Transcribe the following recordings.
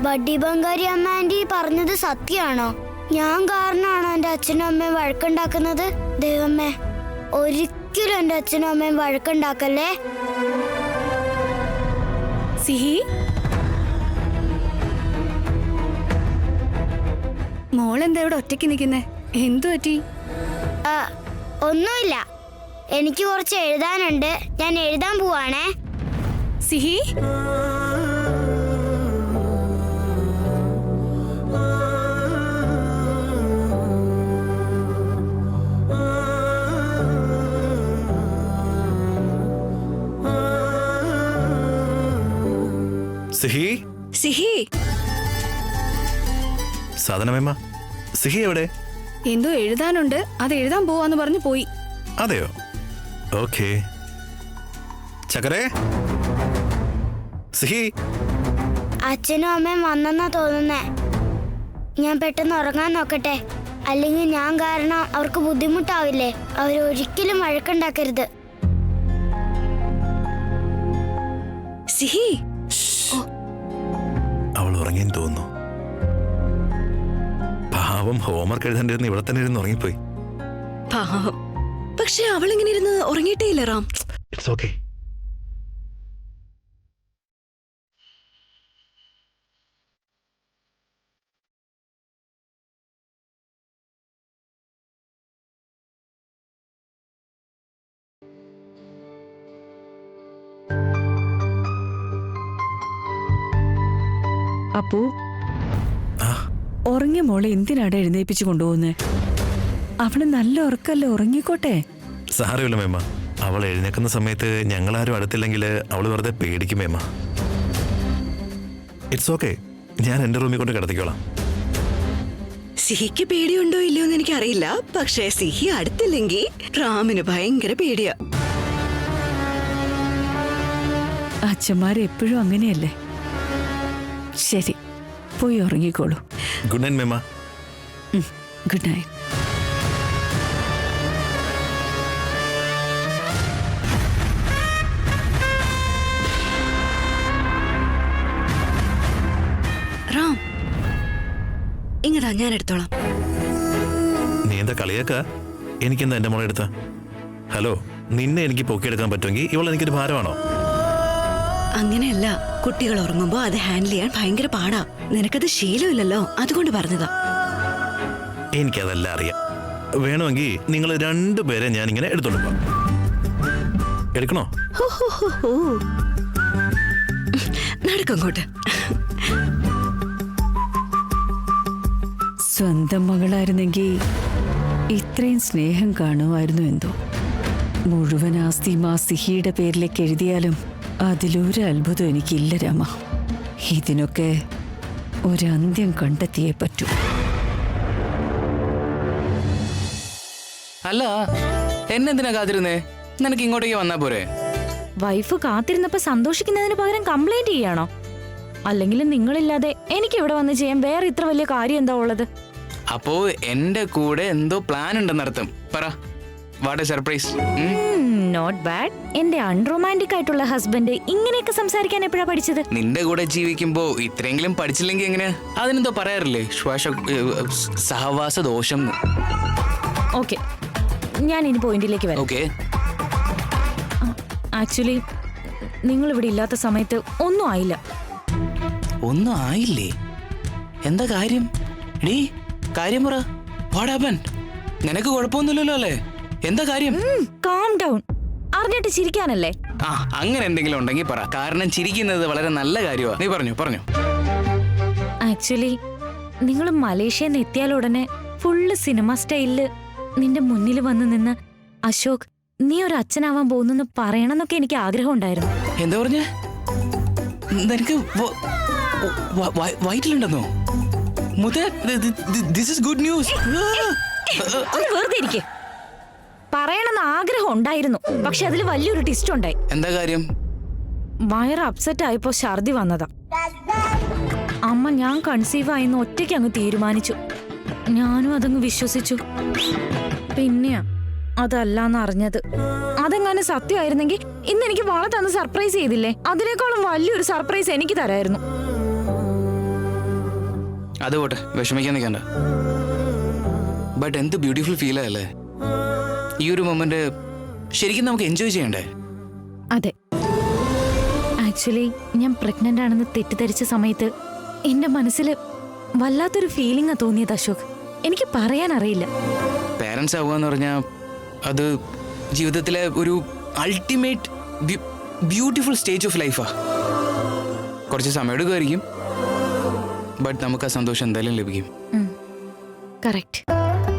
Buddy Bangari അമ്മ anti പറഞ്ഞത് സത്യമാണോ? ഞാൻ കാരണമാണോ എന്റെ അച്ഛനും അമ്മയും വഴക്കുണ്ടാക്കുന്നത്? ദൈവമേ, ഒരിക്കലും എന്റെ അച്ഛനും അമ്മയും വഴക്കുണ്ടാക്കല്ലേ. സിഹി, മോളെന്താ ഇവിടെ ഒറ്റയ്ക്ക് നിൽക്കുന്നേ? എന്തു പറ്റി? ഒന്നുമില്ല, എനിക്ക് കുറച്ച് എഴുതാനുണ്ട്. ഞാൻ എഴുതാൻ പോവാണേ. സിഹി, സിഹി, സിഹി, സാധനമേമ്മ, സിഹി എവിടെ? എന്തോ എഴുതാനുണ്ട്, അത് എഴുതാൻ പോവാന്ന് പറഞ്ഞു പോയി. അതെയോ? ഓക്കേ. ചക്കരേ, സിഹി. അച്ഛനും അമ്മയും വന്നെന്നാ തോന്നുന്നേ. ഞാൻ പെട്ടെന്ന് ഉറങ്ങാൻ നോക്കട്ടെ, അല്ലെങ്കിൽ ഞാൻ കാരണം അവർക്ക് ബുദ്ധിമുട്ടാവില്ലേ? അവരൊരിക്കലും വഴക്കുണ്ടാക്കരുത്. സിഹി, അവൾ ഉറങ്ങിയെന്ന് തോന്നുന്നു. പാവം, ഹോംവർക്ക് എഴുതേണ്ടിരുന്ന് ഇവിടെ തന്നെ ഇരുന്ന് ഉറങ്ങിപ്പോയി. പാവം. പക്ഷെ അവളിങ്ങനെ ഇരുന്ന് ഉറങ്ങിയിട്ടേ ഇല്ല റാം. It's okay. അപ്പു, ഉറങ്ങിയ മോളെ എന്തിനാടെ എഴുന്നേപ്പിച്ചു കൊണ്ടുപോകുന്നേ? അവള് നല്ല ഉറക്കല്ലേ, ഉറങ്ങിക്കോട്ടെ. സാരമില്ല മേമ്മ, അവൾ എഴുന്നേക്കുന്ന സമയത്ത് ഞങ്ങളാരും അടുത്തില്ലെങ്കിൽ അവൾ വെറുതെ പേടിക്കും മേമ്മ. ഇറ്റ്സ് ഓക്കെ, ഞാൻ എന്റെ റൂമിൽ കൊണ്ട് കിടത്തിക്കോളാം. സിഹിക്ക് പേടിയുണ്ടോ ഇല്ലയോ എന്ന് എനിക്കറിയില്ല, പക്ഷേ സിഹി അടുത്തില്ലെങ്കിൽ റാമിന് ഭയങ്കര പേടിയാ. അച്ഛന്മാര് എപ്പോഴും അങ്ങനെയല്ലേ. ശരി, പോയി ഉറങ്ങിക്കോളൂ. ഗുഡ് നൈറ്റ് മേമ്മ. Good night. റാം, ഇങ്ങതാ, ഞാൻ എടുത്തോളാം. നീ എന്താ കളിയാക്ക? എനിക്കെന്താ എന്റെ മോളെ എടുത്ത? ഹലോ, നിന്നെ എനിക്ക് പൊക്കിയെടുക്കാൻ പറ്റുമെങ്കിൽ ഇവൾ എനിക്കൊരു ഭാരമാണോ? അങ്ങനെയല്ല, കുട്ടികൾ ഉറങ്ങുമ്പോ അത് ഹാൻഡിൽ ചെയ്യാൻ ഭയങ്കര പാടാ. നിനക്കത് ശീലമില്ലല്ലോ, അതുകൊണ്ട് പറഞ്ഞതാ. എനിക്കതെല്ലാം അറിയാം. വേണമെങ്കിൽ നിങ്ങൾ രണ്ടുപേരെ ഞാൻ ഇങ്ങനെ എടുത്തോണ്ട് പോവാം. എടുക്കണോ? നടക്കങ്ങോട്ട്. സ്വന്തം മകളായിരുന്നെങ്കിൽ ഇത്രയും സ്നേഹം കാണുമായിരുന്നു എന്തോ. മുഴുവൻ ആസ്തിയും ആ സിഹിയുടെ പേരിലേക്ക് എഴുതിയാലും അതിലൊരു അത്ഭുതം എനിക്കില്ല രാമ. ഇതിനൊക്കെ ഒരന്ത്യം കണ്ടെത്തിയേ പറ്റൂ. അല്ല, എന്നെന്തിനാ കാത്തിരുന്നേ? നിനക്ക് ഇങ്ങോട്ടേക്ക് വന്നാ പോരെ? വൈഫ് കാത്തിരുന്നപ്പോ സന്തോഷിക്കുന്നതിന് പകരം കംപ്ലൈന്റ് ചെയ്യാണോ? അല്ലെങ്കിൽ നിങ്ങളില്ലാതെ എനിക്ക് ഇവിടെ വന്ന് ചെയ്യാൻ വേറെ ഇത്ര വലിയ കാര്യം എന്താ ഉള്ളത്? അപ്പോ എന്റെ കൂടെ എന്തോ പ്ലാൻ ഉണ്ടെന്നർത്ഥം. പറ, what a surprise. Not bad. എന്റെ അൺറൊമാൻറ്റിക് ആയിട്ടുള്ള ഹസ്ബൻഡ് ഇങ്ങനെയൊക്കെ സംസാരിക്കാൻ എപ്പോഴാ പഠിച്ചത്? നിന്റെ കൂടെ ജീവിക്കുമ്പോ ഇത്രയെങ്കിലും പഠിച്ചില്ലെങ്കിൽ എങ്ങനെ? അതിനെന്തോ പറയാറില്ലേ, സഹവാസ ദോഷം. ഓക്കെ, ഞാൻ ഇനി പോയിന്റിലേക്ക് വരാം. ഓക്കെ. ആക്ച്വലി നിങ്ങൾ ഇവിടെ ഇല്ലാത്ത സമയത്ത് ഒന്നും ആയില്ല. ഒന്നും ആയില്ലേ? എന്താ കാര്യം? ഡീ, കാര്യം പറ. What happened? നിനക്ക് കുഴപ്പമൊന്നുമില്ലല്ലോ അല്ലേ? എന്താ കാര്യം? Calm down. അറിഞ്ഞിട്ട് ചിരിക്കാനല്ലേ? ആ, അങ്ങനെ എന്തെങ്കിലും ഉണ്ടെങ്കിൽ പറ. കാരണം ചിരിക്കുന്നത് വളരെ നല്ല കാര്യമാണ്. നീ പറഞ്ഞു. ആക്ച്വലി നിങ്ങൾ മലേഷ്യയിൽ നിന്ന് എത്തിയാലുടനെ ഫുള്ള് സിനിമ സ്റ്റൈലില് നിന്റെ മുന്നിൽ വന്ന് നിന്ന് അശോക്, നീ ഒരു അച്ഛനാവാൻ പോകുന്നെന്ന് പറയണമെന്നൊക്കെ എനിക്ക് ആഗ്രഹം ഉണ്ടായിരുന്നു. എന്താ പറഞ്ഞ? നിനക്ക് വയറ്റിലുണ്ടെന്നോ? Good news. വെറുതെ ഇരിക്കെ. പറയണമെന്ന് ആഗ്രഹം ഉണ്ടായിരുന്നു, പക്ഷെ അതിൽ വലിയൊരു ട്വിസ്റ്റ് ഉണ്ടായി. എന്താ കാര്യം? വയറ് അപ്സെറ്റ് ആയപ്പോ ഛർദി വന്നതാ. അമ്മ ഞാൻ കൺസീവ് ആയെന്ന് ഒറ്റയ്ക്ക് അങ്ങ് തീരുമാനിച്ചു. ഞാനും അതങ്ങ് വിശ്വസിച്ചു. പിന്നെയാ അതല്ലാന്ന് അറിഞ്ഞത്. അതെങ്ങാനും സത്യമായിരുന്നെങ്കിൽ ഇന്ന് എനിക്ക് വള തന്ന് സർപ്രൈസ് ചെയ്തില്ലേ? അതിനേക്കാളും വലിയൊരു സർപ്രൈസ് എനിക്ക് തരായിരുന്നു. അത് പോട്ടെ, വിഷമിക്കാൻ നിൽക്കണ്ട. ബട്ട് എന്ത് ബ്യൂട്ടിഫുൾ ഫീലല്ലേ ഈ ഒരു മൊമെന്റ്. ശരിക്കും നമുക്ക് എൻജോയ് ചെയ്യണ്ടേ? അതെ, ആക്ച്വലി ഞാൻ പ്രഗ്നന്റ് ആണെന്ന് തെറ്റിദ്ധരിച്ച സമയത്ത് എന്റെ മനസ്സിൽ വല്ലാത്തൊരു ഫീലിംഗാ തോന്നിയത് അശോക്. എനിക്ക് പറയാൻ അറിയില്ല. പേരൻസ് ആവുക എന്ന് പറഞ്ഞാൽ അത് ജീവിതത്തിലെ ഒരു അൾട്ടിമേറ്റ് ബ്യൂട്ടിഫുൾ സ്റ്റേജ് ഓഫ് ലൈഫാ. കുറച്ച് സമയം എടുക്കുമായിരിക്കും, ബട്ട് നമുക്ക് ആ സന്തോഷം എന്തായാലും ലഭിക്കും. കറക്റ്റ്.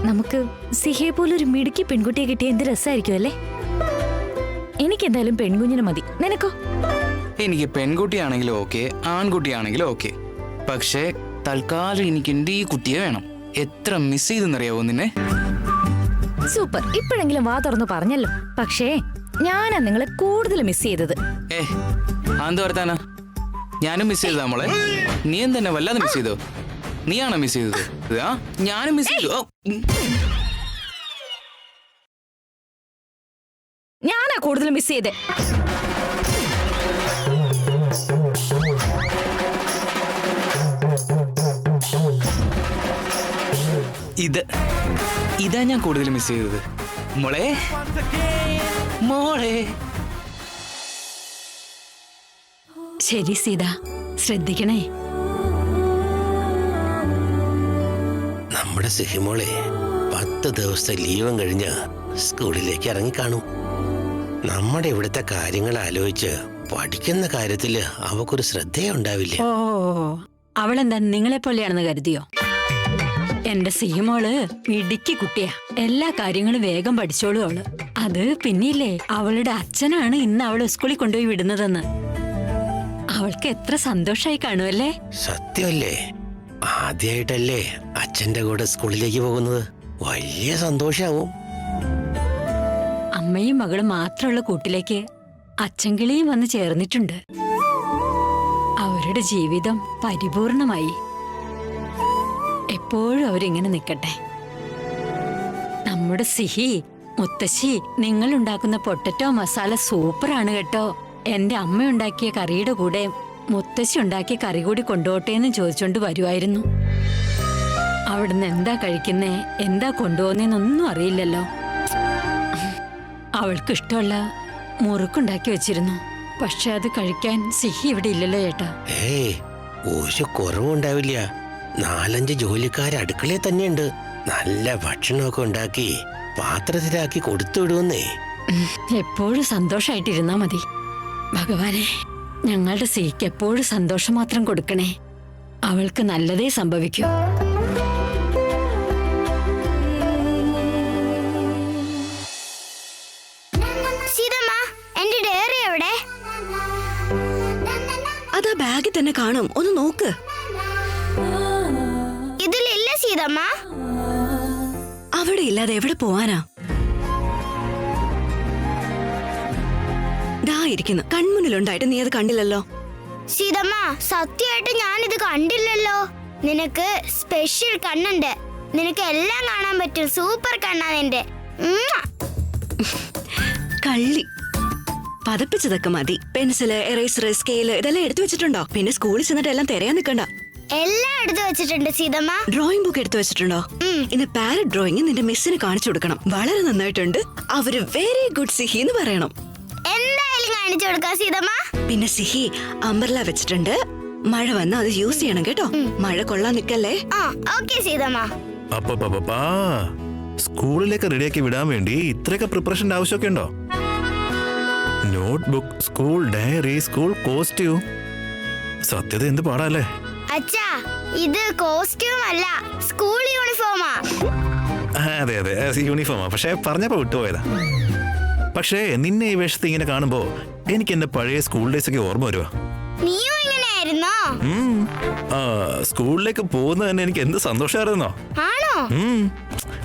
നമുക്ക് സിഹയെ പോലൊരു മിടുക്കി പെൺകുട്ടിയെ കിട്ടിയ എന്ത് രസമായിരിക്കും അല്ലേ? എനിക്ക് എന്തായാലും പെൺകുഞ്ഞിനെ മതി. നിനക്കോ? എനിക്ക് പെൺകുട്ടിയാണെങ്കിലും ഓക്കെ, ആൺകുട്ടിയാണെങ്കിലും ഓക്കെ. പക്ഷേ തൽക്കാലം എനിക്ക് എൻ്റെ ഈ കുട്ടിയെ വേണം. എത്ര മിസ് ചെയ്തെന്നറിയാവോ നിന്നെ? സൂപ്പർ, ഇപ്പോഴെങ്കിലും വാ തുറന്നു പറഞ്ഞല്ലോ. പക്ഷേ ഞാനാ നിങ്ങളെ കൂടുതൽ മിസ് ചെയ്തത്. ആന്ത് വർത്താനാ? ഞാനും മിസ് ചെയ്തതാ മോളെ. നീ എന്തെന്നെ വല്ലാതെ മിസ് ചെയ്തോ? നീയാണോ മിസ് ചെയ്തത്? ആ, ഞാനും മിസ് ചെയ്തു. ഞാനാ കൂടുതൽ മിസ് ചെയ്തേ. ഇതാ ഞാൻ കൂടുതൽ മിസ് ചെയ്തത് മോളെ. മോളെ ശരി സീത, ശ്രദ്ധിക്കണേ. നമ്മുടെ സിഹിമോളെ 10 ദിവസത്തെ ലീവും കഴിഞ്ഞ് സ്കൂളിലേക്ക് ഇറങ്ങിക്കാണും. നമ്മുടെ ഇവിടുത്തെ കാര്യങ്ങൾ ആലോചിച്ച് പഠിക്കുന്ന കാര്യത്തില് അവക്കൊരു ശ്രദ്ധയുണ്ടാവില്ല. ഓ, അവളെന്താ നിങ്ങളെ പോലെയാണെന്ന് കരുതിയോ? എന്റെ സിഹിമോള് മിടുക്കി കുട്ടിയാ. എല്ലാ കാര്യങ്ങളും വേഗം പഠിച്ചോളൂ അവള്. അത് പിന്നില്ലേ, അവളുടെ അച്ഛനാണ് ഇന്ന് അവള് സ്കൂളിൽ കൊണ്ടുപോയി വിടുന്നതെന്ന്. അവൾക്ക് എത്ര സന്തോഷായി കാണുമല്ലേ? സത്യമല്ലേ? ആദ്യമായിട്ടല്ലേ അച്ഛന്റെ കൂടെ സ്കൂളിലേക്ക് പോകുന്നത്. വലിയ സന്തോഷാവും. അമ്മയും മകളും മാത്രമുള്ള കൂട്ടിലേക്ക് അച്ഛൻകിളിയും വന്ന് ചേർന്നിട്ടുണ്ട്. അവരുടെ ജീവിതം പരിപൂർണമായി. എപ്പോഴും അവരിങ്ങനെ നിൽക്കട്ടെ. നമ്മുടെ സിഹി, മുത്തശ്ശി, നിങ്ങൾ ഉണ്ടാക്കുന്ന പൊട്ടറ്റോ മസാല സൂപ്പറാണ് കേട്ടോ. എന്റെ അമ്മ ഉണ്ടാക്കിയ കറിയുടെ കൂടെ മുത്തശ്ശി ഉണ്ടാക്കിയ കറി കൂടി കൊണ്ടുപോട്ടെ എന്ന് ചോദിച്ചോണ്ട് വരുമായിരുന്നു. അവിടുന്ന് എന്താ കഴിക്കുന്നേ, എന്താ കൊണ്ടുപോകുന്നേന്നൊന്നും അറിയില്ലല്ലോ. അവൾക്ക് ഇഷ്ടമുള്ള മുറുക്കുണ്ടാക്കി വെച്ചിരുന്നു. പക്ഷെ അത് കഴിക്കാൻ സിഹി ഇവിടെ ഇല്ലല്ലോ ചേട്ടാ. ഒരു കുറവുണ്ടാവില്ല. 4-5 ജോലിക്കാർ അടുക്കളയിൽ തന്നെയുണ്ട്. നല്ല ഭക്ഷണമൊക്കെ ഉണ്ടാക്കി പാത്രത്തിലാക്കി കൊടുത്തു വിടുവന്നേ. എപ്പോഴും സന്തോഷായിട്ടിരുന്നാ മതി. ഭഗവാനെ, ഞങ്ങളുടെ സിഹിക്ക് എപ്പോഴും സന്തോഷം മാത്രം കൊടുക്കണേ. അവൾക്ക് നല്ലതേ സംഭവിക്കൂ. എന്റെ ഡയറി എവിടെ? അതാ ബാഗിൽ തന്നെ കാണും, ഒന്ന് നോക്ക്. ഇതിലില്ല സീതമ്മ. അവിടെ ഇല്ലാതെ എവിടെ പോവാനാ? ദാ ഇരിക്കുന്നു, കൺമുന്നിലുണ്ടായിട്ട് നീ അത് കണ്ടില്ലല്ലോ. സീതമ്മ, സത്യമായിട്ട് ഞാനിത് കണ്ടില്ലല്ലോ. നിനക്ക് സ്പെഷ്യൽ കണ്ണുണ്ട്. നിനക്ക് എല്ലാം കാണാൻ പറ്റും. സൂപ്പർ കണ്ണാ നിന്റെ. കള്ളി. പതപ്പിച്ചതൊക്കെ മതി. പെൻസില്, എറേസർ, സ്കെയില് ഇതെല്ലാം എടുത്തു വെച്ചിട്ടുണ്ടോ? പിന്നെ സ്കൂളിൽ ചെന്നിട്ട് എല്ലാം തിരയാൻ നിൽക്കണ്ട. എല്ലാം എടുത്തു വെച്ചിട്ടുണ്ട് സീതമ്മ. ഡ്രോയിങ് ബുക്ക് എടുത്തു വെച്ചിട്ടുണ്ടോ? ഇന്ന് പാരറ്റ് ഡ്രോയിങ് നിന്റെ മിസ്സിന് കാണിച്ചു കൊടുക്കണം. വളരെ നന്നായിട്ടുണ്ട്, അവര് വെരി ഗുഡ് സിഹി എന്ന് പറയണം. എന്തായാലും കാണിച്ചു കൊടുക്കാം സീതമ്മ. പിന്നെ സിഹി അംബ്രല വെച്ചിട്ടുണ്ട്. മഴ വന്നാ അത് യൂസ് ചെയ്യണം കേട്ടോ. മഴ കൊള്ളാൻ നിക്കല്ലേ. ഓക്കേ സീതമ്മ. അപ്പാ, സ്കൂളിലേക്ക് റെഡിയാക്കി വിടാൻ വേണ്ടി ഇത്രയൊക്കെ പ്രിപ്പറേഷന്റെ ആവശ്യമൊക്കെ ഉണ്ടോ? Notebook, school diary, school costume. സത്യത എന്ത് പാടാല്ലേ? അച്ഛാ, ഇത് കോസ്റ്റ്യൂം അല്ല, സ്കൂൾ യൂണിഫോമാ. അതെ യൂണിഫോമാ. പക്ഷെ പറഞ്ഞപ്പോ വിട്ടുപോയതാ. പക്ഷേ നിന്നെ ഈ വേഷത്തിൽ ഇങ്ങനെ കാണുമ്പോ എനിക്ക് എന്റെ പഴയ സ്കൂൾ ഡേയ്സ് ഒക്കെ ഓർമ്മ വരുവാ. നീയും ഇങ്ങനെയായിരുന്നോ? സ്കൂളിലേക്ക് പോകുന്നത് തന്നെ എനിക്ക് എന്ത് സന്തോഷമായിരുന്നോ. ആണോ?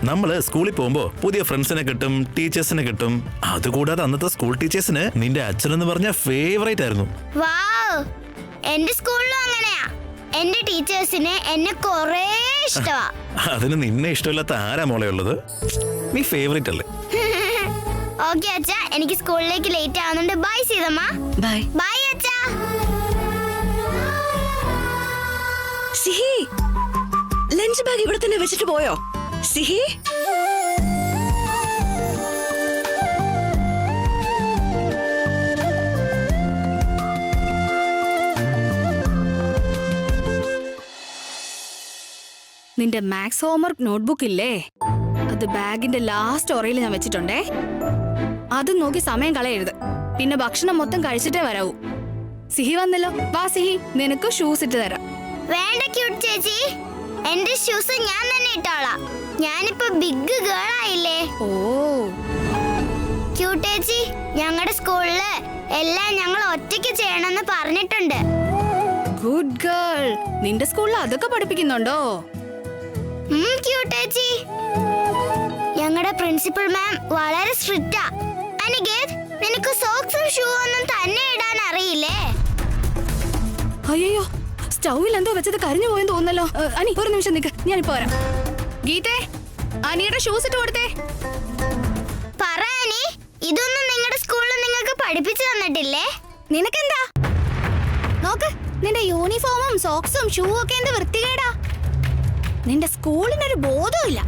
നമ്മള് സ്കൂളിൽ പോകുമ്പോ പുതിയ ഫ്രണ്ട്സിനെ കിട്ടും, ടീച്ചേഴ്സിനെ കിട്ടും. അതുകൂടാതെ അന്നത്തെ സ്കൂൾ ടീച്ചേഴ്സിന് നിന്റെ അച്ഛനെന്ന് പറഞ്ഞ ഫേവറേറ്റ് ആയിരുന്നു. വാവ്, എന്റെ സ്കൂളിലും അങ്ങനെയാ. എന്റെ ടീച്ചേഴ്സിന് എന്നെ കൊറേ ഇഷ്ടമാ. അതിന് നിന്നെ ഇഷ്ടമില്ലാത്ത ആരാ മോളെ ഉള്ളത്? നീ ഫേവറേറ്റ് അല്ലേ? ഓക്കെ അച്ഛാ, എനിക്ക് സ്കൂളിലേക്ക് ലേറ്റ് ആവുന്നുണ്ട്. ബൈ സീതമ്മ. ബൈ. ബൈ അച്ഛാ. സിഹി ലഞ്ച് ബാഗ് ഇവിടെ തന്നെ വെച്ചിട്ട് പോയോ സിഹി? നിന്റെ മാത്സ് ഹോംവർക്ക് നോട്ട്ബുക്ക് ഇല്ലേ, അത് ബാഗിന്റെ ലാസ്റ്റ് ഒറയിൽ ഞാൻ വെച്ചിട്ടുണ്ടേ. അത് നോക്കി സമയം കളയരുത്. പിന്നെ ഭക്ഷണം മൊത്തം കഴിച്ചിട്ടേ വരാവൂ. സിഹി വന്നല്ലോ, വാ സിഹി, നിനക്ക് ഷൂസ് ഇട്ട് തരാം. വേണ്ട ക്യൂട്ട് ചേച്ചി, എന്റെ ഷൂസ് ഞാൻ തന്നെ ഇട്ടോളാം. ഞാനിപ്പോ ബിഗ് ഗേൾ ആയില്ലേ. ഓ ക്യൂട്ട് ചേച്ചി, ഞങ്ങളുടെ സ്കൂളില് എല്ലാം ഞങ്ങൾ ഒറ്റയ്ക്ക് ചെയ്യണമെന്ന് പറഞ്ഞിട്ടുണ്ട്. Good girl. നിന്റെ സ്കൂളിൽ അതൊക്കെ പഠിപ്പിക്കുന്നുണ്ടോ? ക്യൂട്ട് ചേച്ചി, ഞങ്ങളുടെ പ്രിൻസിപ്പൽ മാം വളരെ സ്ട്രിക്റ്റാ. അനികേത്, നിനക്ക് സോക്സും ഷൂ ഒന്നും തന്നെ ഇടാൻ അറിയില്ലേ? അയ്യോ, സ്റ്റൗവിൽ എന്തോ വെച്ചത് കരിഞ്ഞു പോയെന്ന് തോന്നല്ലോ. അനി ഒരു നിമിഷം നിൽക്ക്, ഞാനിപ്പോ വരാം. ഗീതേ, അനിയുടെ ഷൂസ് ഇട്ട് കൊടുത്തേ. പറ അനി, ഇതൊന്നും നിങ്ങളുടെ സ്കൂളിൽ നിങ്ങൾക്ക് പഠിപ്പിച്ചു തന്നിട്ടില്ലേ? നിനക്കെന്താ? നോക്ക്, നിന്റെ യൂണിഫോമും സോക്സും ഷൂ ഒക്കെ എന്ത് വൃത്തികേടാ. നിന്റെ സ്കൂളിനൊരു ബോധമില്ല.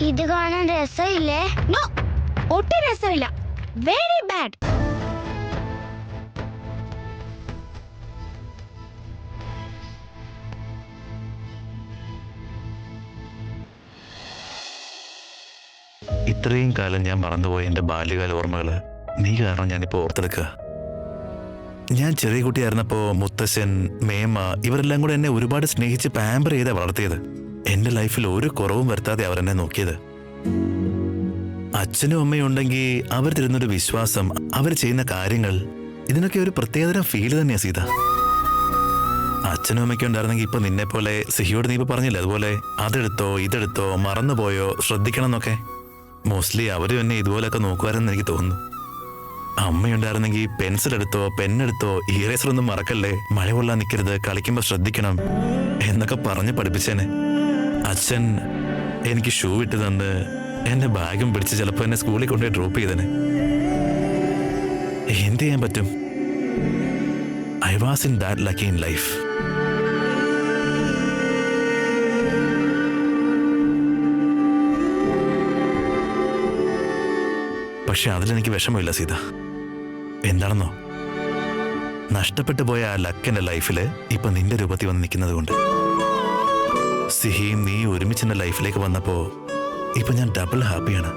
ഇത് കാണാൻ രസമില്ലേ? നോ, ഒട്ടും രസമില്ല. Very bad. ഇത്രയും കാലം ഞാൻ മറന്നുപോയ എൻ്റെ ബാല്യകാല ഓർമ്മകള് നീ കാരണം ഞാനിപ്പോൾ ഓർത്തെടുക്കുക. ഞാൻ ചെറിയ കുട്ടിയായിരുന്നപ്പോൾ മുത്തശ്ശൻ, മേമ ഇവരെല്ലാം കൂടെ എന്നെ ഒരുപാട് സ്നേഹിച്ച് പാമ്പർ ചെയ്താ വളർത്തിയത്. എൻ്റെ ലൈഫിൽ ഒരു കുറവും വരുത്താതെ അവർ എന്നെ നോക്കിയത്. അച്ഛനും അമ്മയും ഉണ്ടെങ്കിൽ അവർ തരുന്നൊരു വിശ്വാസം, അവർ ചെയ്യുന്ന കാര്യങ്ങൾ, ഇതിനൊക്കെ ഒരു പ്രത്യേകതരം ഫീല് തന്നെയാ സീത. അച്ഛനും അമ്മയ്ക്കും ഉണ്ടായിരുന്നെങ്കിൽ ഇപ്പൊ നിന്നെ പോലെ സിഹിയോട് നീ ഇപ്പൊ പറഞ്ഞില്ലേ, അതുപോലെ അതെടുത്തോ ഇതെടുത്തോ മറന്നുപോയോ ശ്രദ്ധിക്കണം എന്നൊക്കെ. മോസ്റ്റ്ലി അവരും എന്നെ ഇതുപോലൊക്കെ നോക്കുമാരെന്ന് എനിക്ക് തോന്നുന്നു. അമ്മയുണ്ടായിരുന്നെങ്കിൽ പെൻസിൽ എടുത്തോ പെന്നെടുത്തോ ഇറേസർ ഒന്നും മറക്കല്ലേ, മഴ കൊള്ളാൻ നിൽക്കരുത്, കളിക്കുമ്പോൾ ശ്രദ്ധിക്കണം എന്നൊക്കെ പറഞ്ഞ് പഠിപ്പിച്ചേനെ. അച്ഛൻ എനിക്ക് ഷൂ ഇട്ട് തന്ന് എന്റെ ബാഗും പിടിച്ച് ചിലപ്പോൾ എന്നെ സ്കൂളിൽ കൊണ്ടുപോയി ഡ്രോപ്പ് ചെയ്തേനെ. എന്ത് ചെയ്യാൻ പറ്റും? I was in that lucky in life. പക്ഷെ അതിലെനിക്ക് വിഷമമില്ല സീത. എന്താണെന്നോ, നഷ്ടപ്പെട്ടു പോയ ആ ലക്കിന്റെ ലൈഫില് ഇപ്പൊ നിന്റെ രൂപത്തിൽ വന്ന് നിൽക്കുന്നത് കൊണ്ട്. സിഹിയും നീ ഒരുമിച്ച് എന്റെ ലൈഫിലേക്ക് വന്നപ്പോ ഇപ്പൊ ഞാൻ ഡബിൾ ഹാപ്പിയാണ്.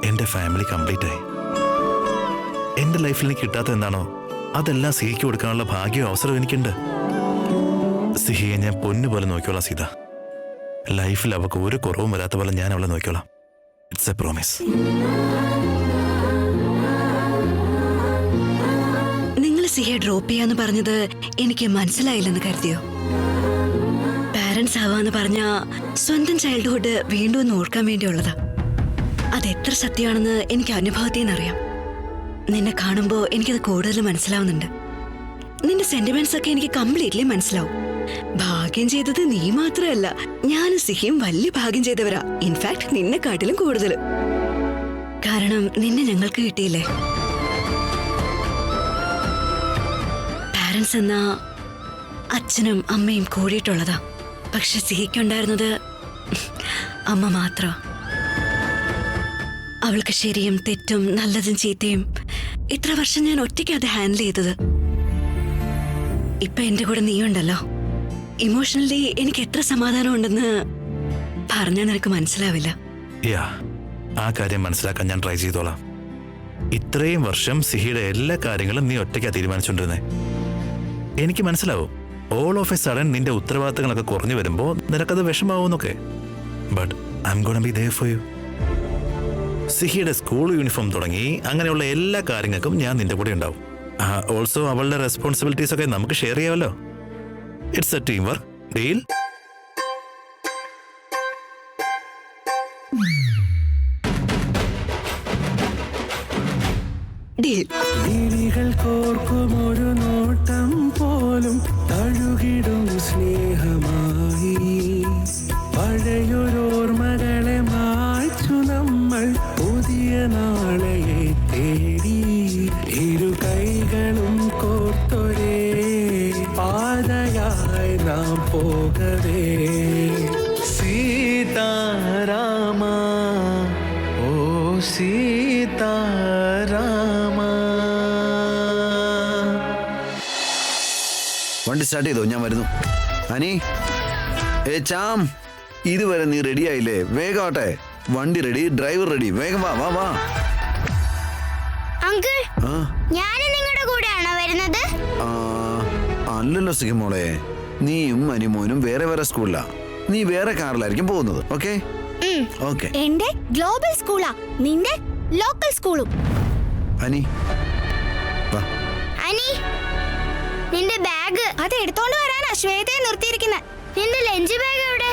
എന്റെ ഫാമിലി കംപ്ലീറ്റ് ആയി. എന്റെ ലൈഫിൽ എനിക്ക് കിട്ടാത്ത എന്താണോ അതെല്ലാം സിഹിക്ക് കൊടുക്കാനുള്ള ഭാഗ്യവും അവസരവും എനിക്കുണ്ട്. സിഹിയെ ഞാൻ പൊന്നുപോലെ നോക്കിക്കോളാം സീത. ലൈഫിൽ അവൾക്ക് ഒരു കുറവും വരാത്ത പോലെ ഞാൻ അവളെ നോക്കിക്കോളാം. It's A promise. നിങ്ങൾ സിഹയെ ഡ്രോപ്പ് ചെയ്യാന്ന് പറഞ്ഞത് എനിക്ക് മനസ്സിലായില്ലെന്ന് കരുതിയോ? പാരന്റ്സ് ആവാന്ന് പറഞ്ഞ സ്വന്തം ചൈൽഡ്ഹുഡ് വീണ്ടും ഒന്ന് ഓർക്കാൻ വേണ്ടിയുള്ളതാ. അതെത്ര സത്യമാണെന്ന് എനിക്ക് അനുഭവത്തിൽ നിന്നറിയാം. നിന്നെ കാണുമ്പോൾ എനിക്കത് കൂടുതൽ മനസ്സിലാവുന്നുണ്ട്. നിന്റെ സെന്റിമെന്റ്സ് ഒക്കെ എനിക്ക് കംപ്ലീറ്റ്ലി മനസ്സിലാവും. ഭാഗ്യം ചെയ്തത് നീ മാത്രമല്ല, ഞാനും സിഹിയും വലിയ ഭാഗ്യം ചെയ്തവരാ. ഇൻഫാക്ട് നിന്നെക്കാട്ടിലും കൂടുതൽ. കാരണം നിന്നെ ഞങ്ങൾക്ക് കിട്ടിയില്ലേ. പാരന്റ്സ് എന്നാ അച്ഛനും അമ്മയും കൂടിയിട്ടുള്ളതാ. പക്ഷെ സിഹിക്കുണ്ടായിരുന്നത് അമ്മ മാത്രം. അവൾക്ക് ശരിയും തെറ്റും നല്ലതും ചീത്തയും ഇത്ര വർഷം ഞാൻ ഒറ്റയ്ക്ക് അത് ഹാൻഡിൽ ചെയ്തത്. ഇപ്പൊ എന്റെ കൂടെ നീയുണ്ടല്ലോ. ഇമോഷണലി എനിക്ക് എത്ര സമാധാനം ഉണ്ടെന്ന് പറഞ്ഞാൽ നിനക്ക് മനസ്സിലാവില്ല. ആ കാര്യം മനസ്സിലാക്കാൻ ഞാൻ ട്രൈ ചെയ്തോളാം. ഇത്രയും വർഷം സിഹിയുടെ എല്ലാ കാര്യങ്ങളും നീ ഒറ്റയ്ക്കാ തീരുമാനിച്ചോണ്ടിരുന്നേ. എനിക്ക് മനസ്സിലാവും ഓൾ ഓഫ് എ സഡൻ നിന്റെ ഉത്തരവാദിത്തങ്ങളൊക്കെ കുറഞ്ഞു വരുമ്പോ നിനക്കത് വിഷമാവുന്നൊക്കെ. But I'm gonna be there for you. സിഹിയുടെ സ്കൂൾ യൂണിഫോം തുടങ്ങി അങ്ങനെയുള്ള എല്ലാ കാര്യങ്ങൾക്കും ഞാൻ നിന്റെ കൂടെ ഉണ്ടാവും. ഓൾസോ അവളുടെ റെസ്പോൺസിബിലിറ്റീസ് ഒക്കെ നമുക്ക് ഷെയർ ചെയ്യാമല്ലോ. It's a teamwork. Deal? കോർക്കുമൊരു നോട്ടം പോലും തഴുകിടും സ്നേഹമായി. പഴയൊരോർമ്മകളെ മായ്ച്ചു നമ്മൾ പുതിയ നാളെയെ തേടി. ഇരു കൈകളും കോർത്തൊരേ പാതയായി നാം പോകവേ. സീതാരാമ. വണ്ടി സ്റ്റാർട്ട് ചെയ്തോ, ഞാൻ വരുന്നു. അനി, ചാം, ഇതുവരെ നീ റെഡി ആയില്ലേ? വേഗം ആട്ടെ. വണ്ടി റെഡി, ഡ്രൈവർ റെഡി, വേഗം വാ വാ വാ. അങ്കിൾ, ഞാൻ നിങ്ങളുടെ കൂടെയാണോ വരുന്നത്? അല്ലല്ലോ സിഹിമോളെ, നീയും അനിമോനും വേറെ വേറെ സ്കൂളിലാ. നീ വേറെ കാറിലായിരിക്കും പോകുന്നത്. Okay okay. എന്റെ ഗ്ലോബൽ സ്കൂളാ, നിന്റെ ലോക്കൽ സ്കൂളും. അനി വാ. അനി, നിന്റെ ബാഗ് അത് എടുത്തോണ്ട് വരാനാ ശ്വേതയെ നിർത്തിയിരിക്കുന്നത്. നിന്റെ ലഞ്ച് ബാഗ് എവിടെ?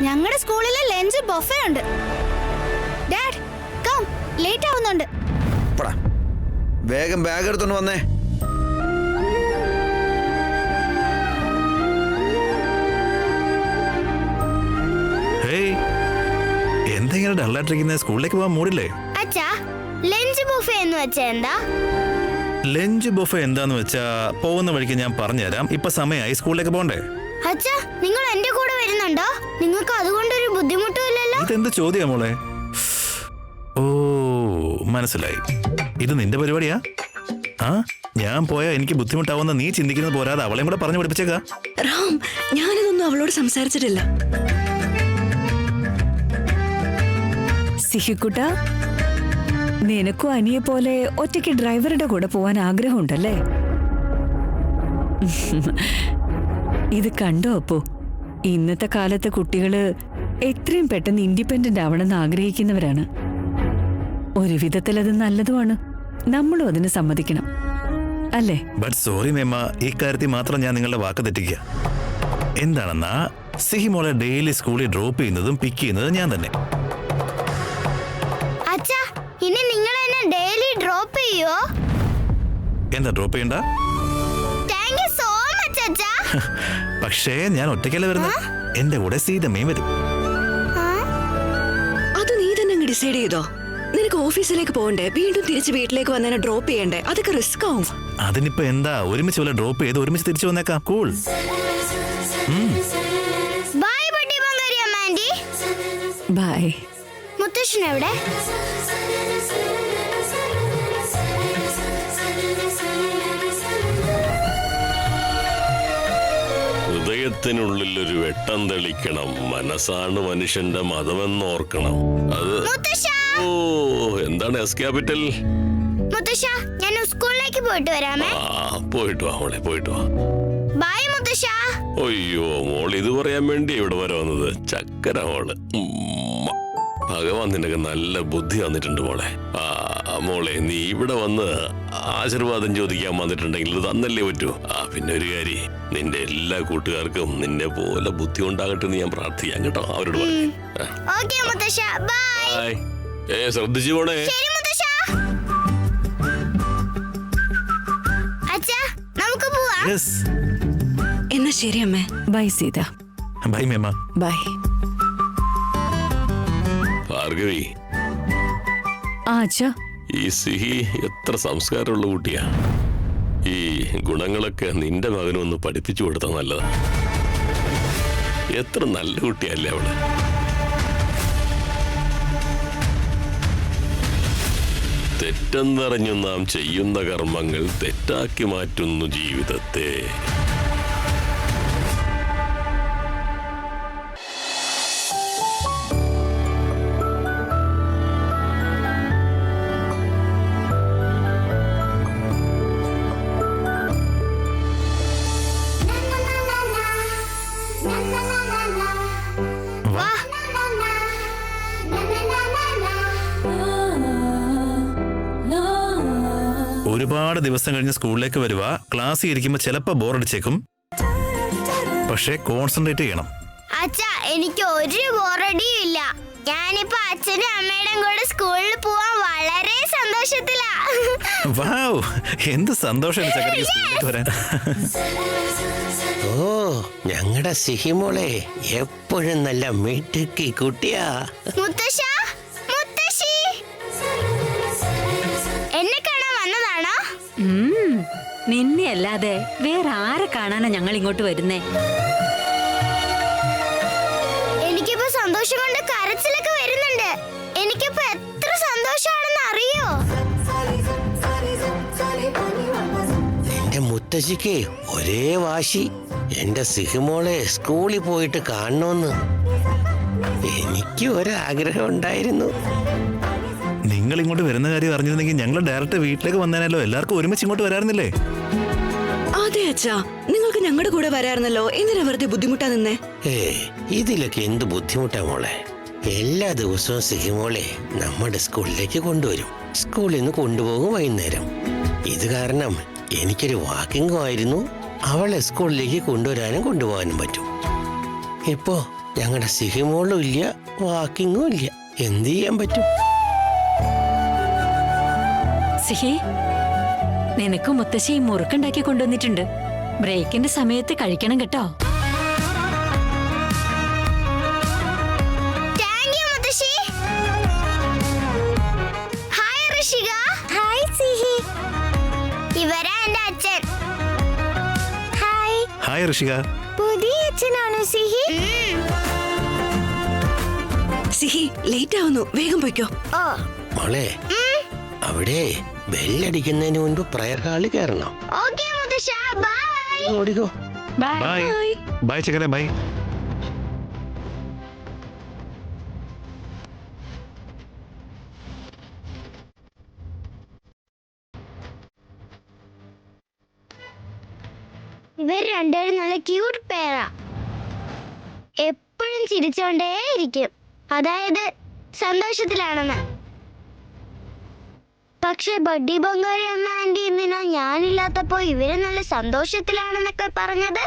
ഞങ്ങളുടെ സ്കൂളിലെ ലഞ്ച് ബൊഫേ ഉണ്ട്. ഡാഡ്, കം, ലേറ്റ് ആവുന്നുണ്ട്. വേഗം ബാഗ് എടുത്തോണ്ട് വന്നേ. എന്തെങ്കിലും ഡള്ളായിട്ടിരിക്കുന്ന സ്കൂളിലേക്ക് പോകാൻ മൂടില്ലേ? അച്ഛാ, ലഞ്ച് ബുഫേ എന്ന് വെച്ചാ എന്താ? ലഞ്ച് ബുഫേ എന്താന്ന് വെച്ചാ പോകുന്ന വഴിക്ക് ഞാൻ പറഞ്ഞുതരാം. ഇപ്പൊ സമയമായി, സ്കൂളിലേക്ക് പോകണ്ടേ? അച്ഛാ, നിങ്ങൾ എന്റെ കൂടെ വരുന്നുണ്ടോ? നിങ്ങൾക്ക് അതുകൊണ്ടൊരു ബുദ്ധിമുട്ടും ഇല്ലല്ലോ? ഇതെന്ത് ചോദ്യാ മോളെ? ഓ, മനസ്സിലായി. ഇത് നിന്റെ പരിപാടിയാ? ആ, ഞാൻ പോയാ എനിക്ക് ബുദ്ധിമുട്ടാവുന്ന നീ ചിന്തിക്കുന്നത് പോരാതെ അവളെയും കൂടെ പറഞ്ഞു പഠിപ്പിച്ചേക്കാ. റാം, ഞാനിതൊന്നും അവളോട് സംസാരിച്ചിട്ടില്ല. സിഹിക്കുട്ട, നിനക്കും അനിയെ പോലെ ഒറ്റയ്ക്ക് ഡ്രൈവറുടെ കൂടെ പോവാൻ ആഗ്രഹമുണ്ടല്ലേ? ഇത് കണ്ടോ അപ്പോ? ഇന്നത്തെ കാലത്തെ കുട്ടികള് എത്രയും പെട്ടെന്ന് ഇൻഡിപെൻഡന്റ് ആവണമെന്ന് ആഗ്രഹിക്കുന്നവരാണ്. ഒരു വിധത്തിൽ അത് നല്ലതുമാണ്. നമ്മളും അതിന് സമ്മതിക്കണം, അല്ലേ? ബട്ട് സോറി മേമ, ഈ കാര്യത്തിൽ മാത്രം ഞാൻ നിങ്ങളുടെ വാക്ക് തെറ്റിക്കുക. എന്താണെന്നാ, സിഹിമോളെ ഡെയിലി സ്കൂളിൽ ഡ്രോപ്പ് ചെയ്യുന്നതും പിക്ക് ചെയ്യുന്നതും ഞാൻ തന്നെ. അച്ഛാ, ഇനി നിങ്ങൾ എന്നെ ഡെയിലി ഡ്രോപ്പ് ചെയ്യോ? എന്താ ഡ്രോപ്പ് ചെയ്യണ്ട? താങ്ക് യു സോ മച്ച് അച്ഛാ. പക്ഷേ ഞാൻ ഒറ്റയ്ക്കല്ല വരുന്നത്, എന്റെ കൂടെ സീതമ്മയും വരും. അത് നീ തന്നെ അങ്ങ് ഡിസൈഡ് ചെയ്തോ? നിനക്ക് ഓഫീസിലേക്ക് പോകണ്ടേ? വീണ്ടും തിരിച്ച് വീട്ടിലേക്ക് വന്നതിനെ ഡ്രോപ്പ് ചെയ്യണ്ടേ? അതൊക്കെ റിസ്ക് ആവും. അതിനിപ്പോ എന്താ, ഒരുമിച്ച് വല്ല ഡ്രോപ്പ് ചെയ്ത് ഒരുമിച്ച് തിരിച്ചു വന്നേക്കാം. കൂൾ. ബൈ ബഡ്ഡി ബംഗാരി അമ്മ ആന്റി. ബൈ. മുത്തശ്ശൻ എവിടെ? ഹൃദയത്തിനുള്ളിൽ ഒരു വെട്ടം തെളിക്കണം. മനസ്സാണ് മനുഷ്യന്റെ മതമെന്നോർക്കണം. അത് ഓ, എന്താണ് എസ് ക്യാപിറ്റൽ? മുത്തശ്ശ, ഞാൻ സ്കൂളിലേക്ക് പോയിട്ട് വരാമേ. പോയിട്ട് വാ മോളെ, പോയിട്ട് വാ. ബൈ മുത്തശ്ശ. അയ്യോ മോൾ, ഇത് പറയാൻ വേണ്ടി ഇവിടെ വരെ വന്നത്? ചക്കര മോള്. ഭഗവാൻ നിനക്ക് നല്ല ബുദ്ധി വന്നിട്ടുണ്ട് മോളെ. മോളെ, നീ ഇവിടെ വന്ന് ആശീർവാദം ചോദിക്കാൻ വന്നിട്ടുണ്ടെങ്കിൽ ഇത് തന്നല്ലേ പറ്റൂ. പിന്നെ ഒരു കാര്യം, നിന്റെ എല്ലാ കൂട്ടുകാർക്കും നിന്നെ പോലെ ബുദ്ധി ഉണ്ടാകട്ടെ എന്ന് ഞാൻ പ്രാർത്ഥിക്കാം കേട്ടോ. അവരോട് പറഞ്ഞു. ശ്രദ്ധിച്ചു പോണേ. എന്നാ ശരി അമ്മേ. ബൈ സീത. ബൈ മേമ. ബൈ. ഭാർഗവി, ഈ സിഹി എത്ര സംസ്കാരമുള്ള കുട്ടിയാ. ഈ ഗുണങ്ങളൊക്കെ നിന്റെ മകനൊന്ന് പഠിപ്പിച്ചു കൊടുത്താൽ നല്ലതാ. എത്ര നല്ല കുട്ടിയല്ലേ അവള്. തെറ്റെന്നറിഞ്ഞു നാം ചെയ്യുന്ന കർമ്മങ്ങൾ തെറ്റാക്കി മാറ്റുന്നു ജീവിതത്തെ. ഒരുപാട് ദിവസം കഴിഞ്ഞ് സ്കൂളിലേക്ക് വരുക. ക്ലാസ്സിൽ ഇരിക്കുമ്പോ ചിലപ്പോ ബോറടിച്ചേക്കും, പക്ഷെ കോൺസെൻട്രേറ്റ് ചെയ്യണം. അച്ഛാ, എനിക്ക് ഒരു ബോറടിയും ഇല്ല. ഞാനിപ്പോ അച്ഛനും അമ്മയുടെയും കൂടെ സ്കൂളിൽ പോവാൻ വളരെ സന്തോഷത്തിലാ. വൗ, എന്ത് സന്തോഷം സ്കൂളിലേക്ക് വരാൻ. ഓ, ഞങ്ങളുടെ സിഹിമോളെ എപ്പോഴും നല്ല മിടുക്കി കുട്ടിയാ. മുത്തശ്ശ, മുത്തശ്ശി, എന്നെ കാണാൻ വന്നതാണോ? നിന്നെ അല്ലാതെ വേറെ ആരെ കാണാനാ ഞങ്ങൾ ഇങ്ങോട്ട് വരുന്നേ? എനിക്കിപ്പോ സന്തോഷം കൊണ്ട് കരച്ചിലൊക്കെ വരുന്നുണ്ട്. എനിക്കിപ്പോ എത്ര സന്തോഷം മുത്തശ്ശിക്ക് ഒരേ വാശി എന്റെ സിഹിമോളെ സ്കൂളിൽ പോയിട്ട് കാണണമെന്ന്. എനിക്ക് ഒരാഗ്രഹം ഉണ്ടായിരുന്നു. നിങ്ങൾ ഇങ്ങോട്ട് വരുന്ന കാര്യം അറിഞ്ഞിരുന്നെങ്കിൽ ഞങ്ങൾ ഡയറക്റ്റ് വീട്ടിലേക്ക് വന്നേനല്ലോ. എല്ലാവർക്കും ഒരുമിച്ച് ഇങ്ങോട്ട് വരാറുന്നില്ലേ? അതെ അച്ഛാ, നിങ്ങൾക്ക് ഞങ്ങളുടെ കൂടെ വരാറുന്നല്ലോ. എന്തിനാ വെറുതെ ബുദ്ധിമുട്ടാ നിന്നേ? ഇതിലൊക്കെ എന്ത് ബുദ്ധിമുട്ടാ മോളെ. എല്ലാ ദിവസവും സിഹിമോളെ നമ്മുടെ സ്കൂളിലേക്ക് കൊണ്ടുവരും. സ്കൂളിൽ നിന്ന് കൊണ്ടുപോകും വൈകുന്നേരം. ഇത് കാരണം എനിക്കൊരു വാക്കിംഗും ആയിരുന്നു. അവളെ സ്കൂളിലേക്ക് കൊണ്ടുവരാനും കൊണ്ടുപോകാനും പറ്റും. ഇപ്പോ ഞങ്ങളുടെ സിഹിമോളും ഇല്ല, വാക്കിങ്ങും ഇല്ല. എന്ത് ചെയ്യാൻ പറ്റും? സിഹി, നിനക്ക് മുത്തശ്ശി മുറുക്കുണ്ടാക്കി കൊണ്ടുവന്നിട്ടുണ്ട്. ബ്രേക്കിന്റെ സമയത്ത് കഴിക്കണം കേട്ടോ. ഹായ് ഋഷിക. പുതിയ അച്ഛനാണോ സിഹി? സിഹി, ലേറ്റ് ആവുന്നു, വേഗം പോയിക്കോ. മോളെ, അവിടെ ബെല്ലടിക്കുന്നതിന് മുൻപ് പ്രയർ ഹാളിൽ കയറണം. ഓടിക്കോ. ബൈ ബൈ ചെക്കനെ, ബൈ. ഇവർ രണ്ടുപേരും നല്ല ക്യൂട്ട് പേരാ. എപ്പോഴും ചിരിച്ചോണ്ടേയിരിക്കും. അതായത് സന്തോഷത്തിലാണെന്ന്. പക്ഷെ ബഡ്ഡി ബംഗാരി എന്ന ആന്റി എന്തിനാ ഞാനില്ലാത്തപ്പോ ഇവര് നല്ല സന്തോഷത്തിലാണെന്നൊക്കെ പറഞ്ഞത്?